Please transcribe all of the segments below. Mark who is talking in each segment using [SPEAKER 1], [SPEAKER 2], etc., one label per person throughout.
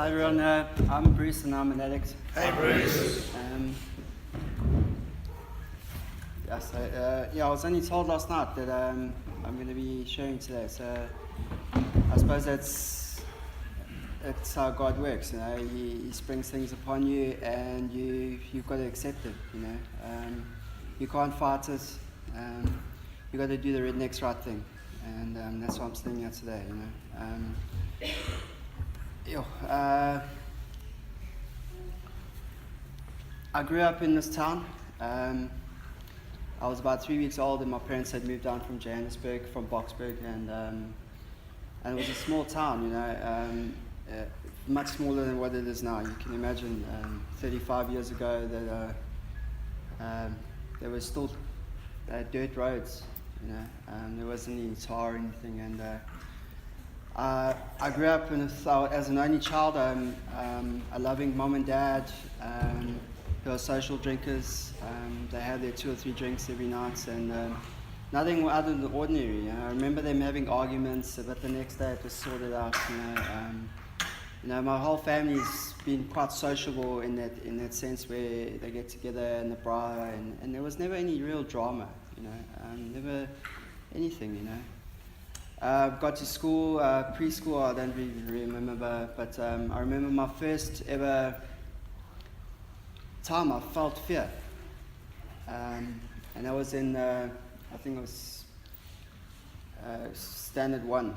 [SPEAKER 1] Hi everyone, I'm Bruce and I'm an addict.
[SPEAKER 2] Hey Bruce.
[SPEAKER 1] I was only told last night that I'm going to be sharing today, so I suppose that's how God works. He springs things upon you, and you've got to accept it. You can't fight it. You've got to do the next right thing, and that's why I'm sitting here today. I grew up in this town. I was about 3 weeks old, and my parents had moved down from Johannesburg, from Boksburg, and it was a small town, much smaller than what it is now. You can imagine 35 years ago that there was still dirt roads, there wasn't any tar or anything, and I grew up as an only child, a loving mom and dad. They were social drinkers. They had their 2 or 3 drinks every night, and nothing out of the ordinary. I remember them having arguments, but the next day it was sorted out. My whole family's been quite sociable in that sense, where they get together in the bar, and there was never any real drama. Never anything. Got to school, preschool. I don't really remember, but I remember my first ever time I felt fear, and that was in I think it was standard 1,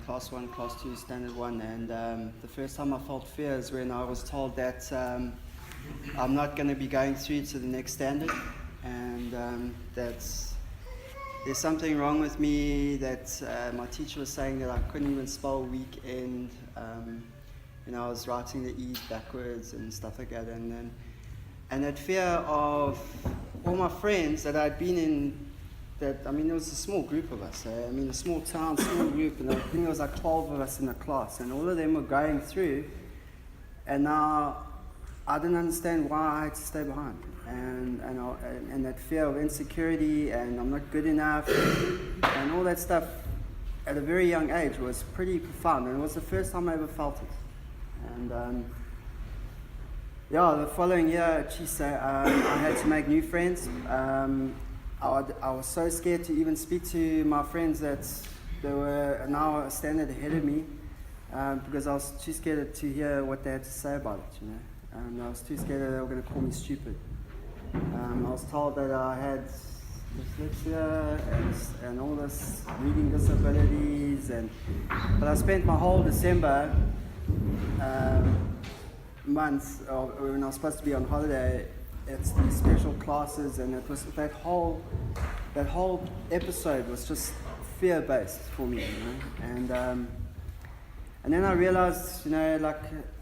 [SPEAKER 1] class 1, class 2, standard 1, and the first time I felt fear is when I was told that I'm not going to be going through to the next standard, and that there's something wrong with me, that my teacher was saying that I couldn't even spell weekend. I was writing the E's backwards and stuff like that, and that fear of all my friends that I'd been in, it was a small group of us, a small town, small group, and I think there was like 12 of us in the class, and all of them were going through, and now I didn't understand why I had to stay behind, and that fear of insecurity, and I'm not good enough, and all that stuff at a very young age was pretty profound, and it was the first time I ever felt it, and the following year, I had to make new friends. I was so scared to even speak to my friends that they were now a standard ahead of me, because I was too scared to hear what they had to say about it. I was too scared that they were going to call me stupid. I was told that I had dyslexia and all this reading disabilities, but I spent my whole December months when I was supposed to be on holiday at these special classes, and it was that whole episode was just fear-based for me, and then I realized,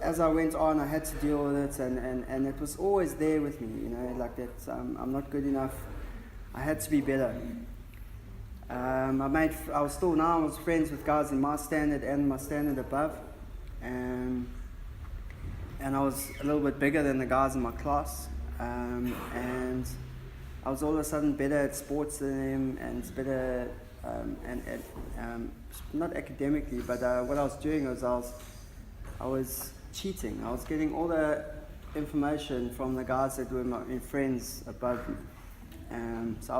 [SPEAKER 1] as I went on, I had to deal with it, and it was always there with me, that I'm not good enough. I had to be better. I was friends with guys in my standard and my standard above, and I was a little bit bigger than the guys in my class, and I was all of a sudden better at sports than them, and better, not academically, but what I was doing was I was cheating. I was getting all the information from the guys that were my friends above me, so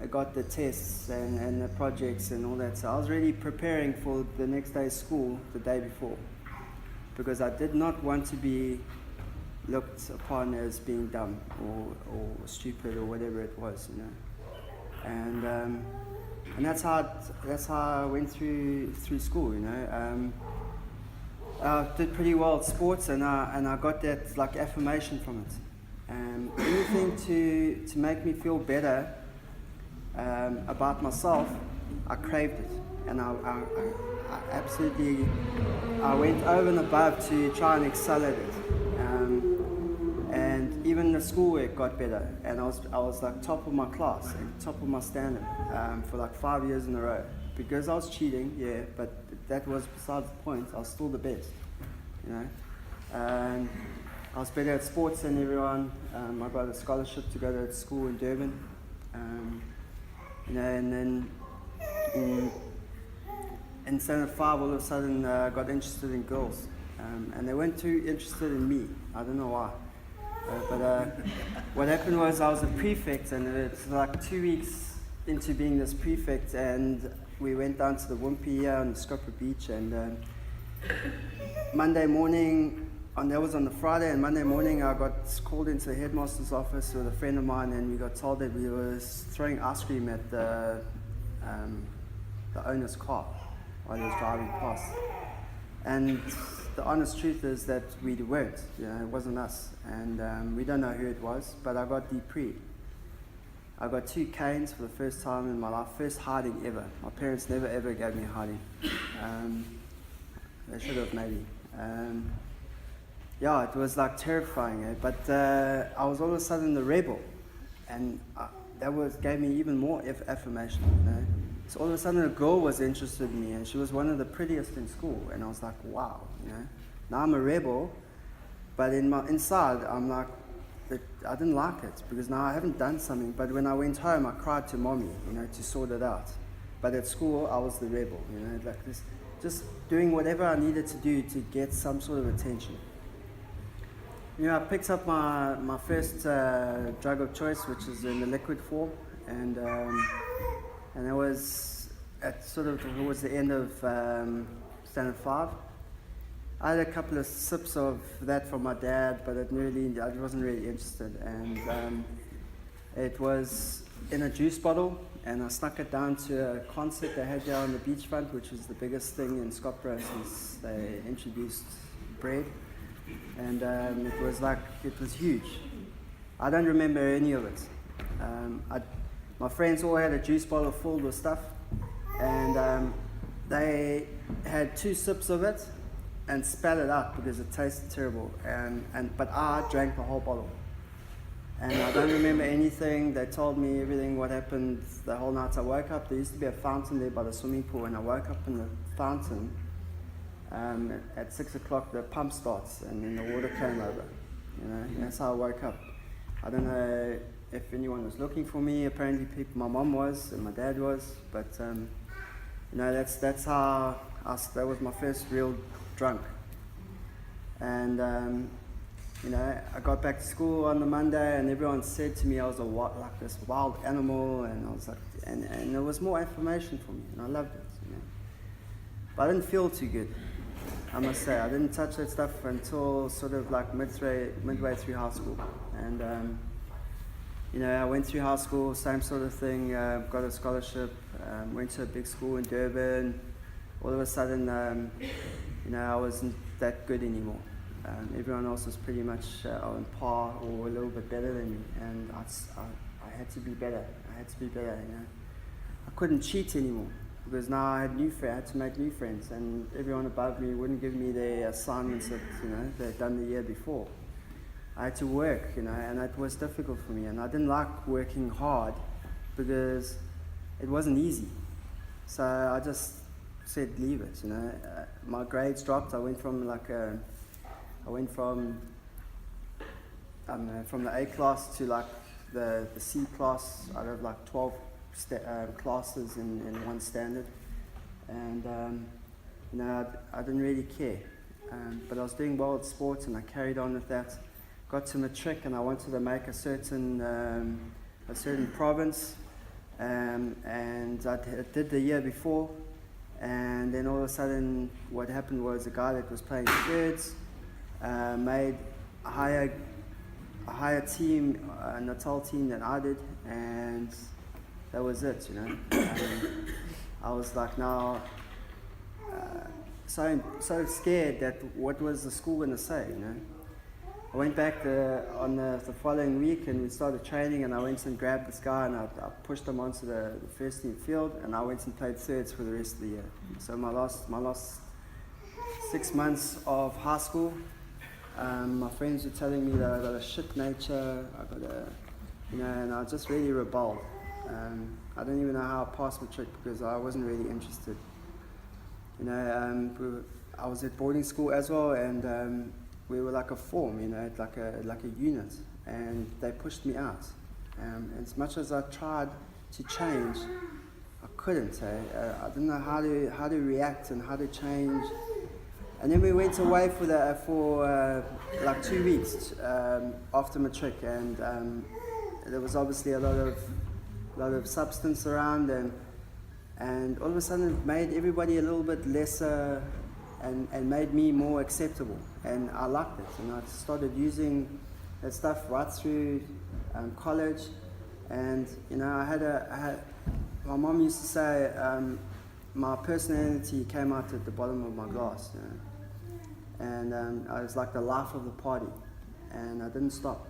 [SPEAKER 1] I got the tests and the projects and all that, so I was really preparing for the next day's school the day before, because I did not want to be looked upon as being dumb or stupid or whatever it was, and that's how I went through school, I did pretty well at sports, and I got that affirmation from it, anything to make me feel better about myself. I craved it, and I absolutely, I went over and above to try and excel at it, and even the schoolwork got better, and I was top of my class and top of my standard for 5 years in a row, because I was cheating, but that was besides the point. I was still the best, and I was better at sports than everyone. I got a scholarship to go to school in Durban, and then in standard 5, all of a sudden got interested in girls, And they weren't too interested in me. I don't know why. But what happened was I was a prefect, and it's like 2 weeks into being this prefect, and we went down to the Wimpy here on the Scupper Beach, and Monday morning, that was on the Friday, and Monday morning I got called into the headmaster's office with a friend of mine, and we got told that we were throwing ice cream at the owner's car while he was driving past. And the honest truth is that we weren't, it wasn't us, and we don't know who it was, but I got deprived. I got 2 canes for the first time in my life, first hiding ever. My parents never ever gave me hiding. They should have maybe. It was like terrifying, but I was all of a sudden the rebel, and that gave me even more affirmation. So all of a sudden a girl was interested in me, and she was one of the prettiest in school, and I was like, wow, Now I'm a rebel, but inside I'm like, I didn't like it, because now I haven't done something, but when I went home I cried to mommy, to sort it out. But at school I was the rebel, like this, just doing whatever I needed to do to get some sort of attention. I picked up my first drug of choice, which is in the liquid form, and it was towards the end of standard 5. I had a couple of sips of that from my dad, but I wasn't really interested, and it was in a juice bottle, and I snuck it down to a concert they had there on the beachfront, which was the biggest thing in Scotland since they introduced bread, and it was huge. I don't remember any of it. My friends all had a juice bottle filled with stuff, and they had 2 sips of it and spat it out because it tasted terrible. But I drank the whole bottle, and I don't remember anything. They told me everything what happened the whole night. I woke up. There used to be a fountain there by the swimming pool, and I woke up in the fountain. At 6 o'clock, the pump starts, and then the water came over. That's how I woke up. I don't know if anyone was looking for me. Apparently, my mom was, and my dad was. But that's how that was my first real drunk. And I got back to school on the Monday, and everyone said to me I was this wild animal, and I was like, and there was more affirmation for me, and I loved it. But I didn't feel too good, I must say. I didn't touch that stuff until sort of like midway through high school, and I went through high school, same sort of thing. Got a scholarship, went to a big school in Durban. All of a sudden, I wasn't that good anymore. Everyone else was pretty much on par or a little bit better than me, and I had to be better. I couldn't cheat anymore, because now I had to make new friends, and everyone above me wouldn't give me their assignments that they'd done the year before. I had to work, and it was difficult for me, and I didn't like working hard because it wasn't easy. So I just said leave it. My grades dropped. I went from from the A class to like the C class out of like 12 classes in one standard, and I didn't really care, but I was doing well at sports, and I carried on with that. Got to matric, and I wanted to make a certain province, and I did the year before, and then all of a sudden what happened was a guy that was playing thirds made a higher team, a Natal team than I did, and that was it. I was like now so scared that what was the school going to say, I went back on the following week, and we started training, and I went and grabbed this guy, and I pushed him onto the first team field, and I went and played thirds for the rest of the year. So my last 6 months of high school, my friends were telling me that I got a shit nature, and I just really rebelled. I don't even know how I passed matric because I wasn't really interested. I was at boarding school as well, and we were like a form, like a unit, and they pushed me out. As much as I tried to change, I couldn't. I didn't know how to react and how to change. And then we went away for like 2 weeks after matric, and there was obviously a lot of substance around, and all of a sudden it made everybody a little bit lesser, and made me more acceptable, and I liked it. And I started using that stuff right through college, and I had my mom used to say my personality came out at the bottom of my glass, and I was like the life of the party, and I didn't stop.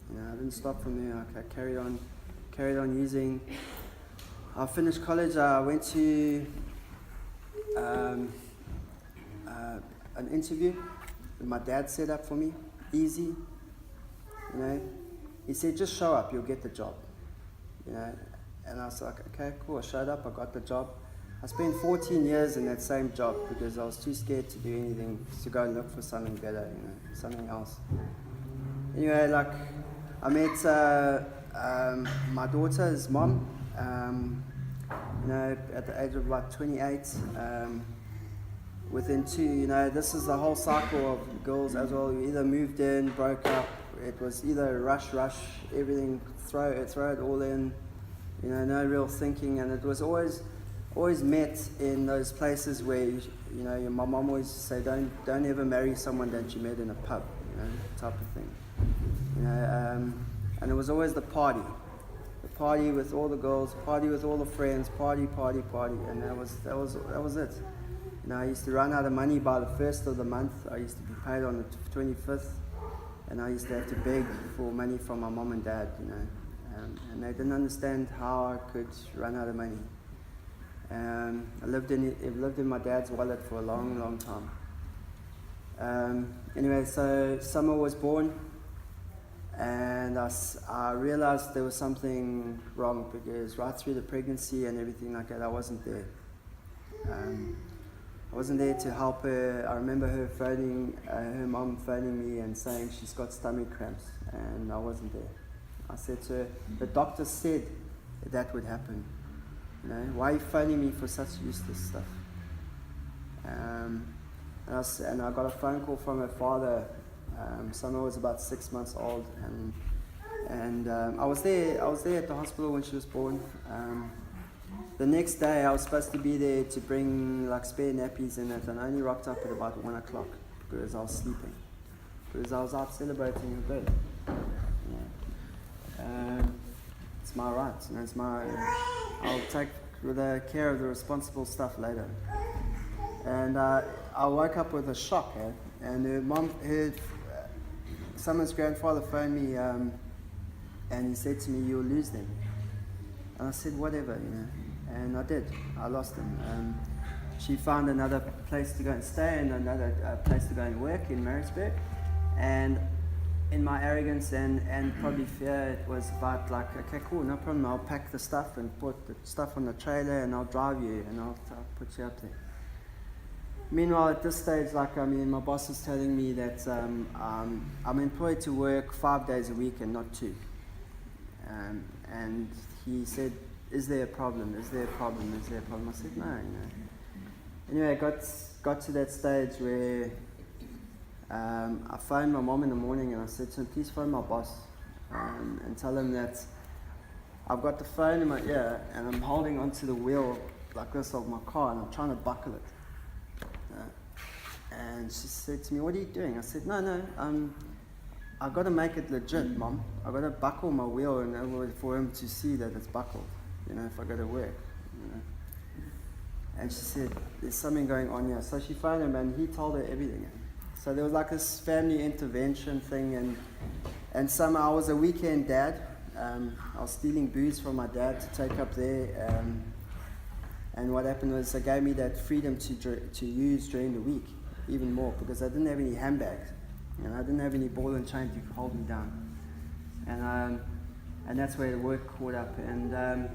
[SPEAKER 1] I didn't stop from there. I carried on using. I finished college. I went to an interview that my dad set up for me. Easy, He said, just show up, you'll get the job. And I was like, okay, cool. I showed up, I got the job. I spent 14 years in that same job because I was too scared to do anything, to go and look for something better, something else. Anyway, like, I met my daughter's mom, at the age of about 28. Within this is the whole cycle of girls as well. You either moved in, broke up. It was either rush, everything, throw it all in, no real thinking. And it was always met in those places where, my mom always used to say, don't ever marry someone that you met in a pub, type of thing. And it was always the party with all the girls, party with all the friends, party, and that was it. I used to run out of money by the 1st of the month. I used to be paid on the 25th, and I used to have to beg for money from my mom and dad, and they didn't understand how I could run out of money. I lived in my dad's wallet for a long time. Anyway, so Summer was born, and I realized there was something wrong, because right through the pregnancy and everything like that, I wasn't there. I wasn't there to help her. I remember her mom phoning me and saying she's got stomach cramps, and I wasn't there. I said to her, the doctor said that would happen. Why are you phoning me for such useless stuff? And I got a phone call from her father. Summer was about 6 months old, and I was there at the hospital when she was born. The next day I was supposed to be there to bring like spare nappies and that, and I only rocked up at about 1 o'clock because I was sleeping, because I was out celebrating her birth. It's my right, it's my. I'll take care of the responsible stuff later. And I woke up with a shock, and her Summer's grandfather phoned me, and he said to me, "You'll lose them." And I said, "Whatever, And I did. I lost them. She found another place to go and stay, and another place to go and work in Maritzburg. And in my arrogance and probably fear, it was about like, okay, cool, no problem. I'll pack the stuff and put the stuff on the trailer, and I'll drive you, and I'll put you up there. Meanwhile, at this stage, my boss is telling me that I'm employed to work 5 days a week and not 2. And he said, "Is there a problem? Is there a problem? Is there a problem?" I said, "No, Anyway, I got to that stage where I phoned my mom in the morning, and I said to him, "Please phone my boss and tell him that I've got the phone in my ear and I'm holding onto the wheel like this of my car, and I'm trying to buckle it." And she said to me, "What are you doing?" I said, No, I've got to make it legit, Mom. I've got to buckle my wheel in order for him to see that it's buckled, if I go to work, And she said, "There's something going on here." So she phoned him, and he told her everything. So there was like this family intervention thing, and somehow I was a weekend dad. I was stealing booze from my dad to take up there. And what happened was they gave me that freedom to use during the week, even more, because I didn't have any handbags. I didn't have any ball and chain to hold me down. And that's where the work caught up. And I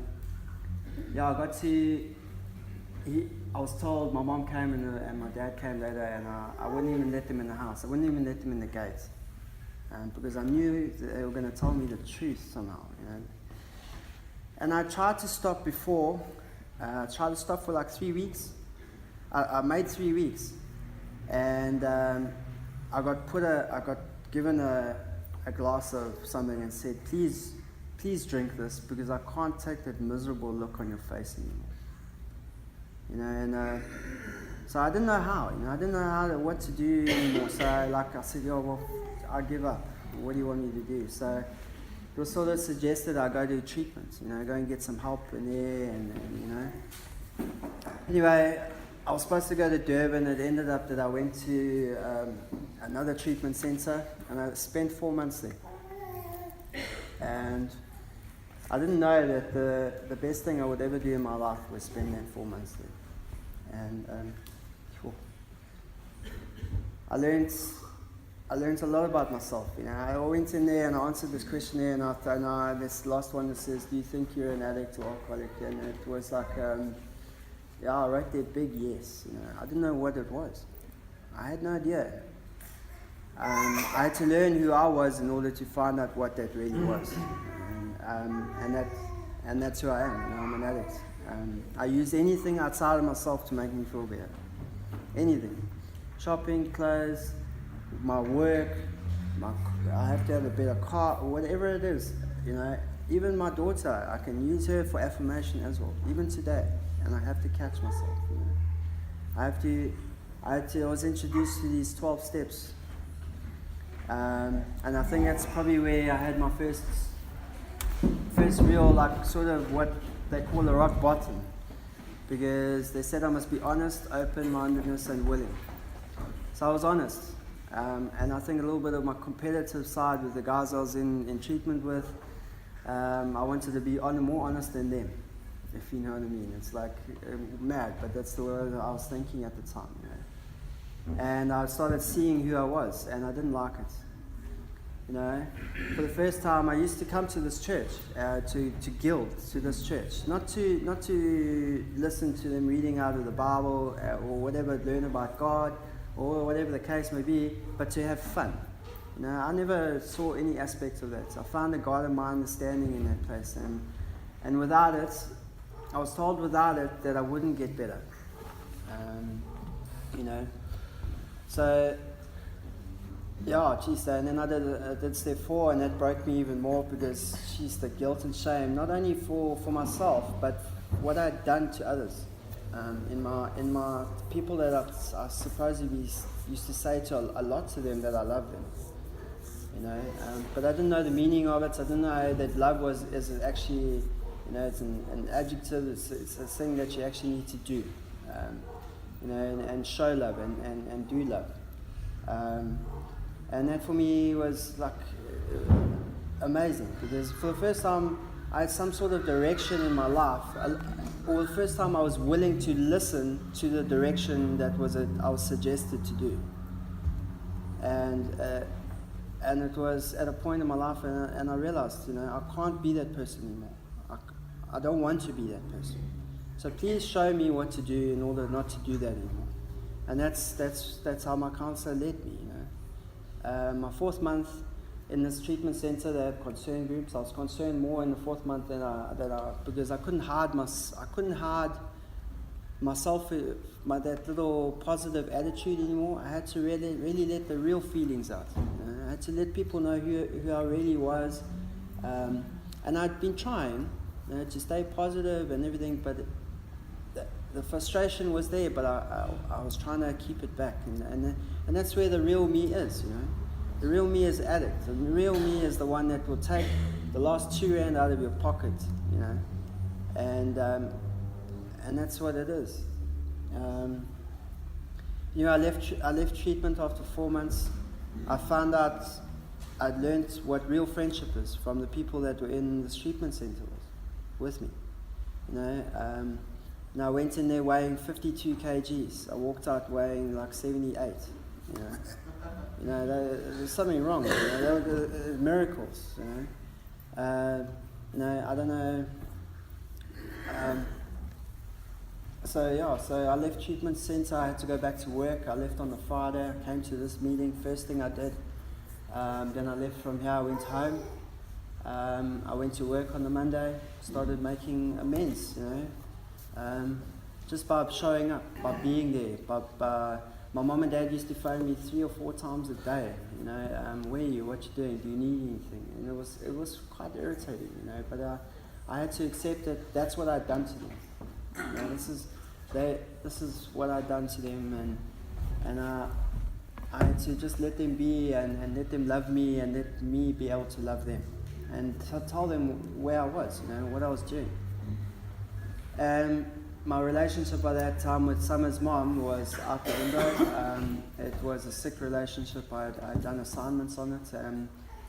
[SPEAKER 1] was told, my mom came and my dad came later, and I wouldn't even let them in the house. I wouldn't even let them in the gates. Because I knew that they were going to tell me the truth somehow. And I tried to stop before. I tried to stop for like 3 weeks. I made 3 weeks. And I got given a glass of something and said, please drink this because I can't take that miserable look on your face anymore. And so I didn't know how. I didn't know what to do anymore. So I said, well, I give up. What do you want me to do? So it was sort of suggested I go to treatment. Go and get some help in there, and. Anyway, I was supposed to go to Durban. It ended up that I went to another treatment center, and I spent 4 months there. And I didn't know that the best thing I would ever do in my life was spend that 4 months there. And I learned a lot about myself. I went in there and I answered this questionnaire, and I thought, this last one that says, do you think you're an addict or alcoholic? And it was like, I wrote there big yes. I didn't know what it was. I had no idea. I had to learn who I was in order to find out what that really was. And that's who I am. I'm an addict. I use anything outside of myself to make me feel better. Anything. Shopping, clothes, my work, I have to have a better car, or whatever it is. Even my daughter, I can use her for affirmation as well, even today. And I have to catch myself. I was introduced to these 12 steps. And I think that's probably where I had my first real, sort of what they call a rock bottom. Because they said I must be honest, open-mindedness, and willing. So I was honest. And I think a little bit of my competitive side with the guys I was in treatment with, I wanted to be more honest than them, if you know what I mean. It's like mad, but that's the way I was thinking at the time. And I started seeing who I was, and I didn't like it. For the first time, I used to come to this church, to Guild, to this church, not to listen to them reading out of the Bible or whatever, learn about God or whatever the case may be, but to have fun. I never saw any aspects of that. I found a God of my understanding in that place, and without it, I was told without it that I wouldn't get better. So, and then I did step 4, and that broke me even more because, the guilt and shame, not only for myself, but what I had done to others. In my people that I supposedly used to say to a lot to them that I love them. But I didn't know the meaning of it. I didn't know that love is actually, it's an adjective. It's a thing that you actually need to do, and show love and do love. And that for me was amazing, because for the first time I had some sort of direction in my life, or the first time I was willing to listen to the direction that I was suggested to do. And it was at a point in my life, and I realized, I can't be that person anymore. I don't want to be that person. So please show me what to do in order not to do that anymore. And that's how my counselor led me. My 4th month in this treatment center, they had concern groups. I was concerned more in the 4th month because I couldn't hide myself, that little positive attitude anymore. I had to really let the real feelings out. I had to let people know who I really was, and I'd been trying to stay positive and everything, but the frustration was there. But I was trying to keep it back, and that's where the real me is. The real me is addict. The real me is the one that will take the last 2 rand out of your pocket, and that's what it is. I left treatment after 4 months. I found out I'd learned what real friendship is from the people that were in this treatment center with me. And I went in there weighing 52 kgs. I walked out weighing 78. There's something wrong. There were miracles. I don't know. So I left treatment center. I had to go back to work. I left on the Friday. I came to this meeting. First thing I did. Then I left from here. I went home. I went to work on the Monday. Started making amends. Just by showing up, by being there, my mom and dad used to phone me 3 or 4 times a day. You know, where are you? What you doing? Do you need anything? And it was quite irritating, you know. But I had to accept that that's what I'd done to them. You know, this is what I'd done to them, and I had to just let them be and let them love me and let me be able to love them, and tell them where I was, you know, what I was doing. And my relationship by that time with Summer's mom was out the window. It was a sick relationship. I'd done assignments on it,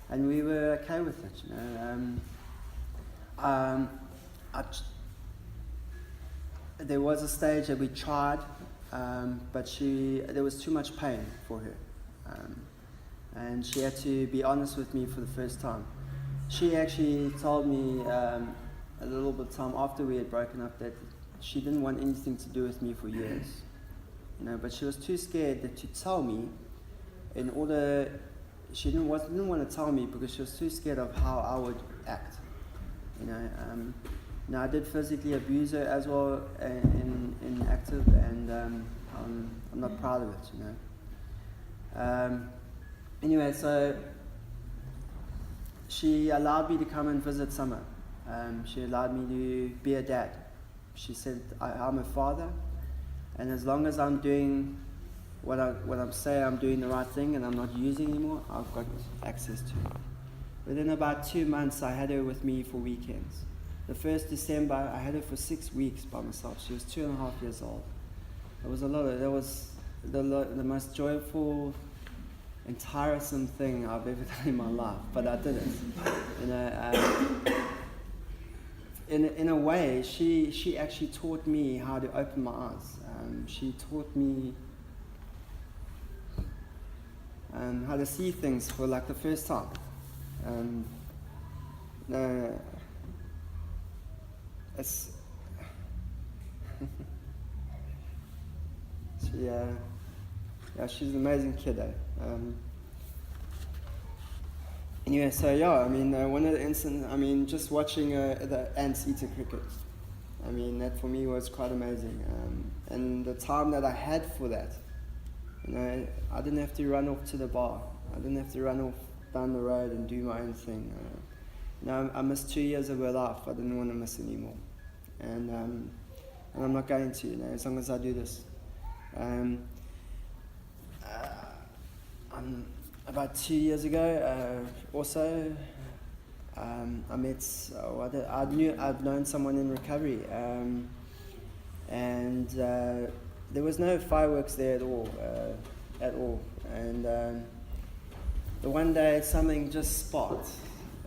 [SPEAKER 1] and we were okay with it, you know. There was a stage that we tried, but there was too much pain for her, and she had to be honest with me for the first time. She actually told me a little bit of time after we had broken up that she didn't want anything to do with me for years, you know. But she was too scared to tell me. She didn't want to tell me because she was too scared of how I would act, you know. Now I did physically abuse her as well in active, and I'm not proud of it, you know. Anyway, so she allowed me to come and visit Summer. She allowed me to be a dad. She said I'm a father, and as long as I'm doing what I'm saying, I'm doing the right thing, and I'm not using anymore, I've got access to her. Within about 2 months, I had her with me for weekends. The 1st December, I had her for 6 weeks by myself. She was 2.5 years old. That was the most joyful and tiresome thing I've ever done in my life, but I did it. You know, in a way, she actually taught me how to open my eyes. She taught me how to see things for like the first time. She's an amazing kid, Anyway, so yeah, I mean, one of the incidents, just watching the ants eat a cricket, I mean, that for me was quite amazing. And the time that I had for that, you know, I didn't have to run off to the bar. I didn't have to run off down the road and do my own thing. You know, I missed 2 years of her life. I didn't want to miss anymore. And I'm not going to, you know, as long as I do this. About 2 years ago, also, I met. I'd known someone in recovery, and there was no fireworks there at all. And the one day something just sparked,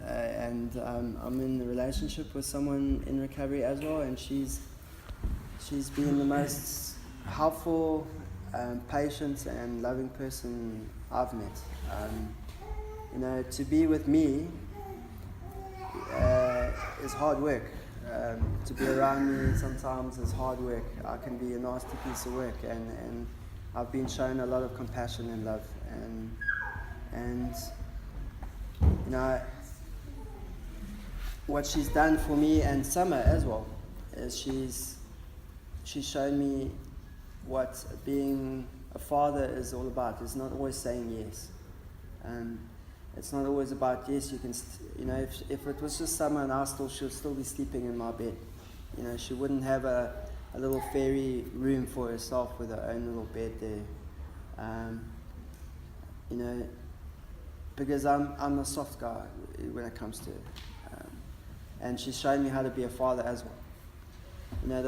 [SPEAKER 1] and I'm in a relationship with someone in recovery as well, and she's been the most helpful, patient and loving person I've met. You know, to be with me is hard work. To be around me sometimes is hard work. I can be a nasty piece of work, and I've been shown a lot of compassion and love, and you know, what she's done for me and Summer as well is she's shown me what being a father is all about. It's not always saying yes. It's not always about yes. You can, you know, if it was just Summer and she'll still be sleeping in my bed. You know, she wouldn't have a little fairy room for herself with her own little bed there. You know, because I'm a soft guy when it comes to her, and she's shown me how to be a father as well. You know,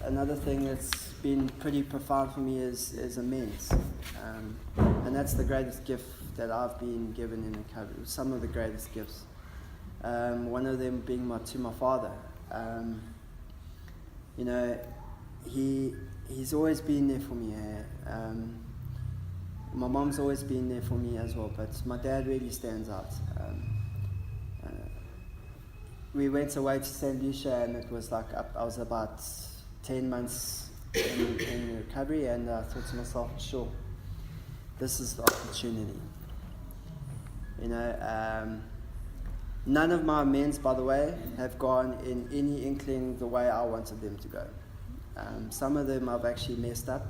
[SPEAKER 1] another thing that's been pretty profound for me is amends, and that's the greatest gift that I've been given in recovery. Some of the greatest gifts. One of them being to my father. You know, he's always been there for me. My mom's always been there for me as well, but my dad really stands out. We went away to St. Lucia, and it was like I was about 10 months in recovery, and I thought to myself, sure, this is the opportunity. You know, none of my amends, by the way, have gone in any inkling the way I wanted them to go. Some of them I've actually messed up.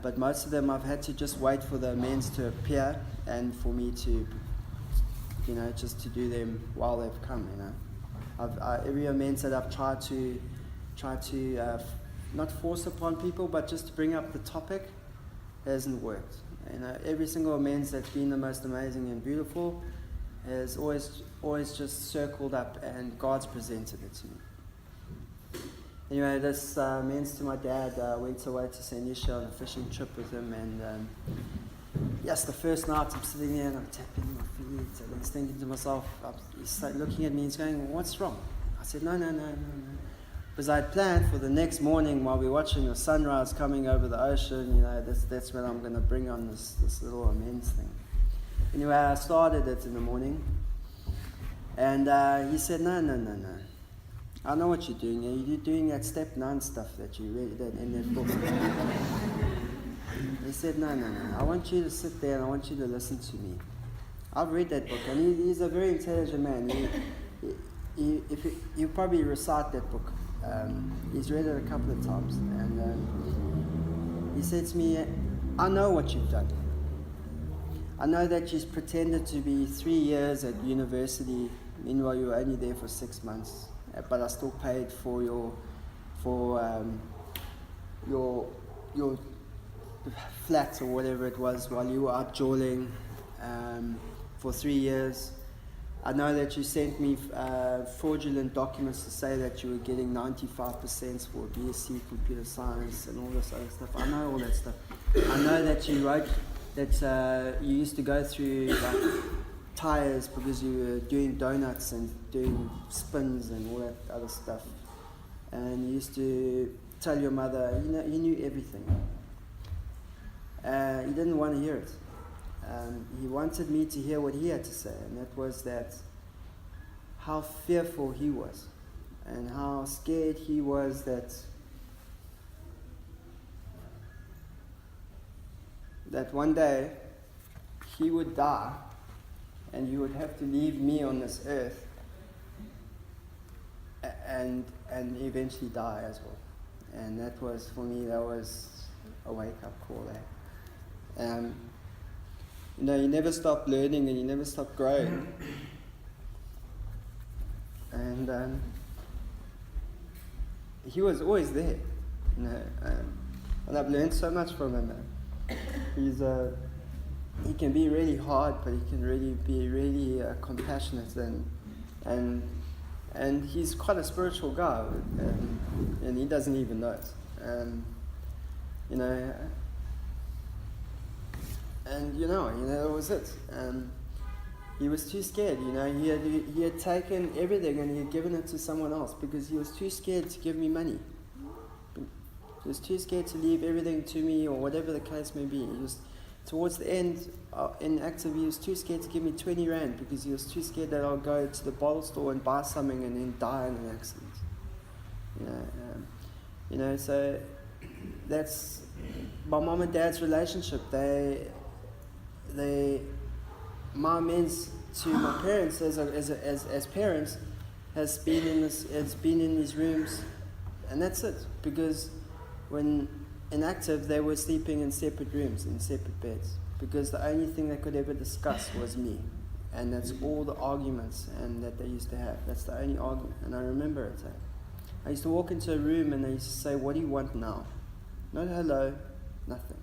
[SPEAKER 1] But most of them I've had to just wait for the amends to appear and for me to, just to do them while they've come, every amends that I've tried to not force upon people, but just to bring up the topic, hasn't worked. Every single amends that's been the most amazing and beautiful has always just circled up, and God's presented it to me. Anyway, this amends to my dad. Went away to St. Lucia on a fishing trip with him, and yes, the first night I'm sitting there and I'm tapping my feet, and he's thinking to myself, he's looking at me, he's going, "What's wrong?" I said, No. Because I had planned for the next morning while we're watching the sunrise coming over the ocean, that's when I'm going to bring on this little amends thing. Anyway, I started it in the morning, and he said, No. I know what you're doing. You're doing that step 9 stuff that you read in that book. He said, No. I want you to sit there and I want you to listen to me. I've read that book, and he's a very intelligent man. He'll probably recite that book. He's read it a couple of times, and he said to me, I know what you've done. I know that you've pretended to be 3 years at university, meanwhile you were only there for 6 months, but I still paid for your flat or whatever it was while you were out jawling for 3 years. I know that you sent me fraudulent documents to say that you were getting 95% for BSc computer science and all this other stuff. I know all that stuff. I know that you wrote that you used to go through tires because you were doing donuts and doing spins and all that other stuff. And you used to tell your mother, you knew everything. He didn't want to hear it. He wanted me to hear what he had to say, and that was that how fearful he was and how scared he was that one day he would die and you would have to leave me on this earth and eventually die as well. And that was, for me, that was a wake-up call there. You never stop learning and you never stop growing. And he was always there, and I've learned so much from him. He can be really hard, but he can really be really compassionate, and he's quite a spiritual guy, and he doesn't even know it. And that was it. He was too scared. He had taken everything and he had given it to someone else because he was too scared to give me money. He was too scared to leave everything to me, or whatever the case may be. He was, towards the end in Active, he was too scared to give me 20 rand because he was too scared that I'll go to the bottle store and buy something and then die in an accident. So that's my mom and dad's relationship. My amends to my parents as parents has been in these rooms, and that's it. Because when inactive, they were sleeping in separate rooms, in separate beds, because the only thing they could ever discuss was me, and that's all the arguments and that they used to have. That's the only argument, and I remember it. I used to walk into a room and they used to say, "What do you want now?" Not hello, nothing.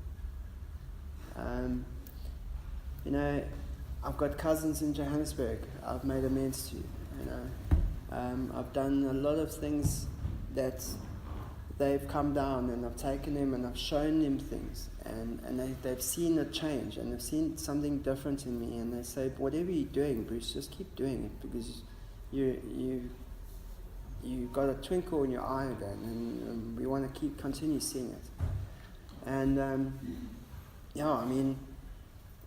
[SPEAKER 1] I've got cousins in Johannesburg I've made amends to. I've done a lot of things that they've come down, and I've taken them and I've shown them things, and they've seen a change, and they've seen something different in me, and they say, "Whatever you're doing, Bruce, just keep doing it, because you got a twinkle in your eye again, and we want to continue seeing it." And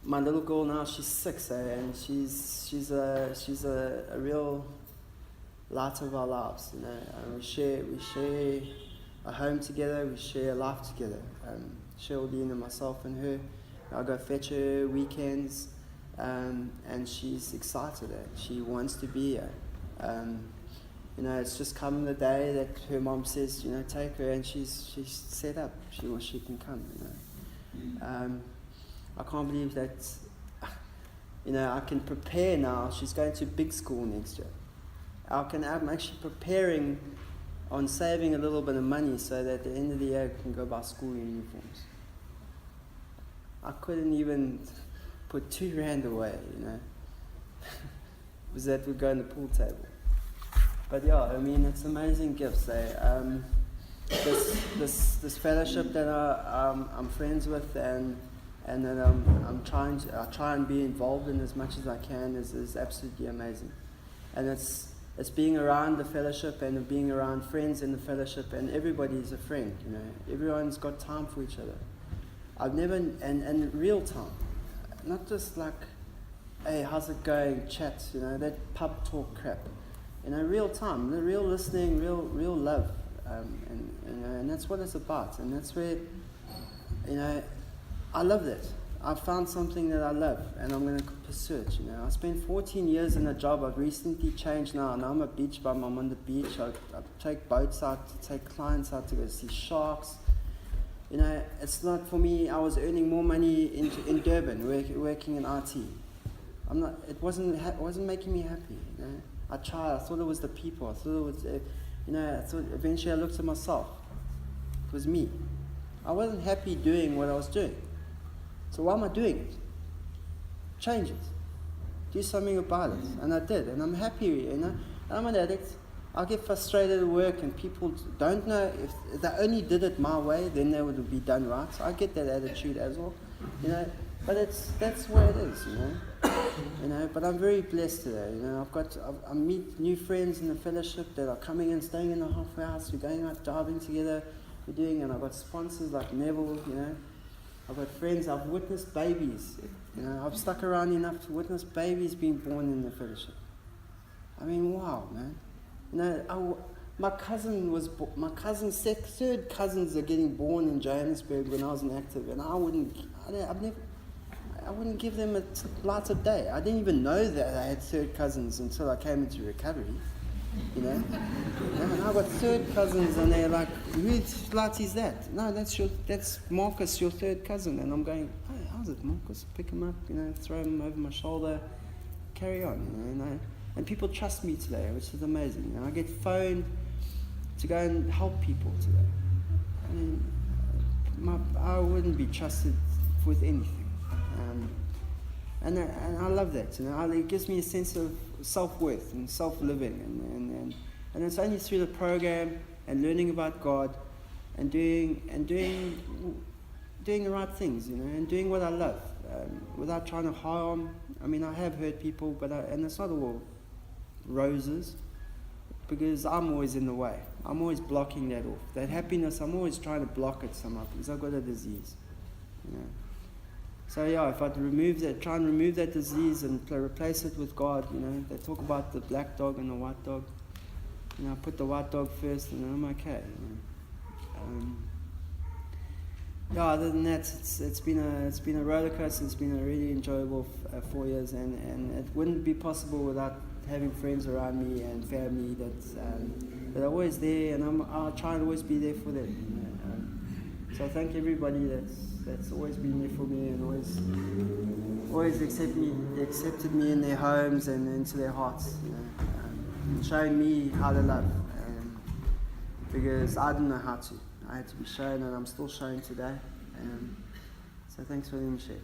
[SPEAKER 1] my little girl now, she's 6, and she's a real light of our lives. We share a home together, we share a life together. Geraldine and myself and her. I go fetch her weekends, and she's excited. She wants to be here. It's just come the day that her mom says, take her, and she's set up. She can come. I can't believe that, I can prepare now. She's going to big school next year. I'm actually preparing on saving a little bit of money so that at the end of the year I can go buy school uniforms. I couldn't even put R2 away, because that would go on the pool table. But yeah, it's amazing gifts. This fellowship that I'm friends with and that I try and be involved in as much as I can is absolutely amazing. And it's being around the fellowship and being around friends in the fellowship, and everybody's a friend. Everyone's got time for each other. I've never and real time, not just like, hey, how's it going? Chat, that pub talk crap. Real time, the real listening, real love, and that's what it's about. And that's where, I love that. I found something that I love, and I'm going to pursue it. I spent 14 years in a job. I've recently changed now. Now I'm a beach bum. I'm on the beach. I take boats out, to take clients out to go see sharks. It's not for me. I was earning more money in Durban, working in IT. It wasn't making me happy. I tried. I thought it was the people. I thought it was, I thought eventually I looked at myself. It was me. I wasn't happy doing what I was doing. So why am I doing it? Change it. Do something about it. And I did. And I'm happy, I'm an addict. I get frustrated at work and people don't know. If they only did it my way, then they would be done right. So I get that attitude as well. But that's where it is, But I'm very blessed today. I meet new friends in the fellowship that are coming and staying in the halfway house. We're going out diving together. And I've got sponsors like Neville, I've got friends. I've witnessed babies. I've stuck around enough to witness babies being born in the fellowship. Wow, man. My cousin's third cousins are getting born in Johannesburg when I was an active, and I wouldn't give them a light of day. I didn't even know that I had third cousins until I came into recovery. And I've got third cousins, and they're like, whose light is that? No, that's Marcus, your third cousin. And I'm going, hey, how's it, Marcus? Pick him up, throw him over my shoulder, carry on, And people trust me today, which is amazing. I get phoned to go and help people today. I wouldn't be trusted with anything. And I love that. It gives me a sense of self-worth and self-living, and it's only through the program and learning about God and doing the right things, and doing what I love, without trying to harm. I have hurt people, and it's not all roses, because I'm always in the way. I'm always blocking that off. That happiness, I'm always trying to block it somehow because I've got a disease. So if I'd try and remove that disease and replace it with God, they talk about the black dog and the white dog. I put the white dog first, and I'm okay. Other than that, it's been a roller coaster. It's been a really enjoyable 4 years, and it wouldn't be possible without having friends around me and family that are always there, and I'll try and always be there for them. So I thank everybody that's always been there for me and always accepted me in their homes and into their hearts, and showing me how to love, because I didn't know how to. I had to be shown, and I'm still shown today. So thanks for letting me share.